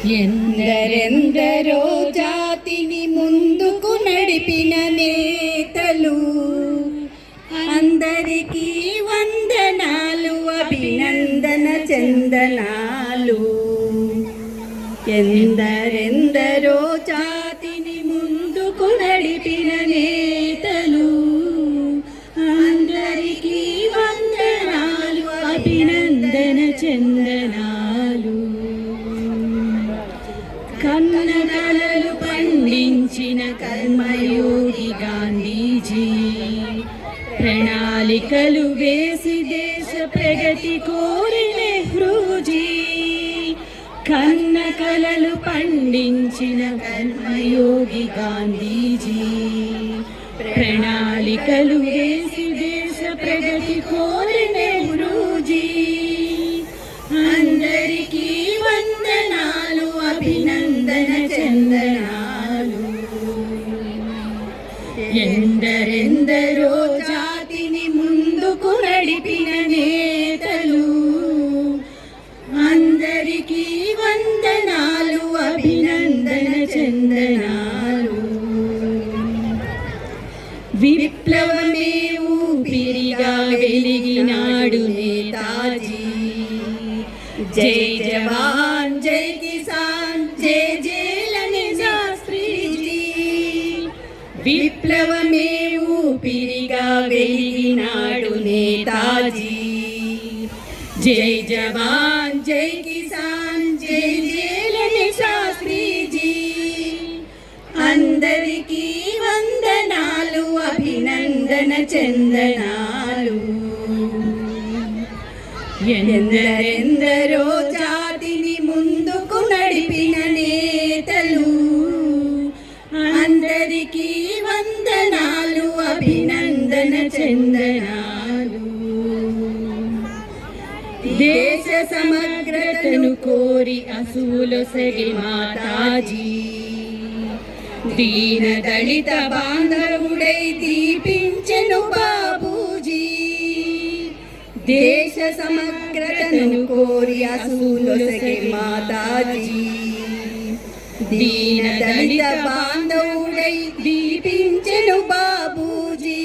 ఎందరెందరో జాతిని ముందుకు నడిపిన నేతలు, అందరికీ వందనాలు, అభినందన చందనాలు. ఎందరెందరో జాతిని ముందుకు నడిపిన నేతలు, అందరికీ వందనాలు, అభినందన చందనాలు. కన్నకలలు పండించిన కర్మయోగి గాంధీజీ, ప్రణాళికలు వేసి దేశ ప్రగతి కోరి నెహ్రూజీ. కన్నకలలు పండించిన కర్మయోగి గాంధీజీ, ప్రణాళికలు వేసి దేశ ప్రగతి కోరి నెహ్రూజీ. అందరికీ వందనాలు, అభినందన చందనాలు. ఎందరెందరో జాతిని ముందుకు నడిపిన నేతలు, అందరికీ వందనాలు, అభినందన చందనాలు. విప్లవమే ఊపిరిగా వెలిగినాడు నేతాజీ. జై జవాన్ జై కిసాన్ జై జైలని శాస్త్రీజీ. విప్లవమే ఊపిరిగా వెలిగినాడు నేతాజీ. జై జవాన్ జై కిసాన్ జై జైలని శాస్త్రీజీ. అందరికీ వందనాలు, అభినందన చందనాలు. ఎందరెందరో జాతిని ముందుకు నడిపిన నేతలు, అందరికీ వందనాలు, అభినందన చందనాలు. దేశ సమగ్రతను కోరి అసూలొసగి మాతాజీ, దీన దళిత బాంధవుడై దీపించెను బాబూజీ. దేశ సమగ్రతను కోరి అసూలొసగి మాతాజీ, దీన దళిత బాంధవుడై దీపించెను బాబూజీ.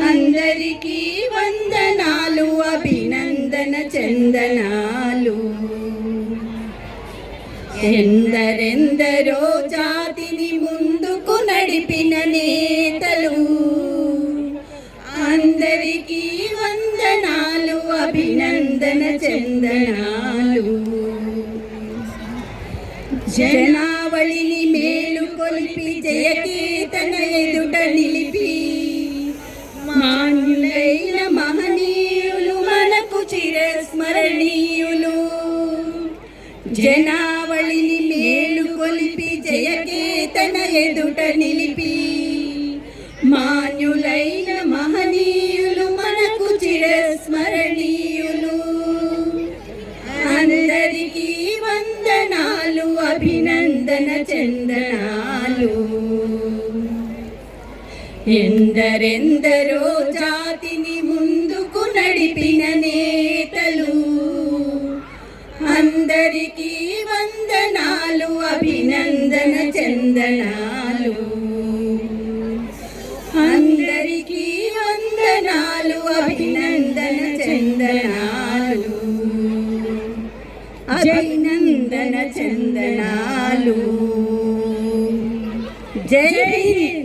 అందరికీ వందనాలు, అభినందన చందనాలు. ఎందరెందరో జాతిని ముందుకు నడిపిన నేతలు, అందరికీ వందనాలు, అభినందన చందనాలు. జనావళిని మేలుకొల్పి జయకేతన ఎదుట నిలిపి, మాన్యులైన మహనీయులు మనకు చిరస్మరణీయులు. జనావళిని మేలుకొల్పి జయకేతన ఎదుట నిలిపి, మాన్యులైన మహనీయులు మనకు చిరస్మరణీయులు. అందరికీ వందనాలు, అభినందన చందనాలు. ఎందరెందరో జాతిని ముందుకు నడిపిన నేతలు, అందరికీ వందనాలు, అభినందన చందనాలు. అందరికీ వందనాలు, అభినందన చందనాలు. అభినందన చందనాలు. జై హింద్.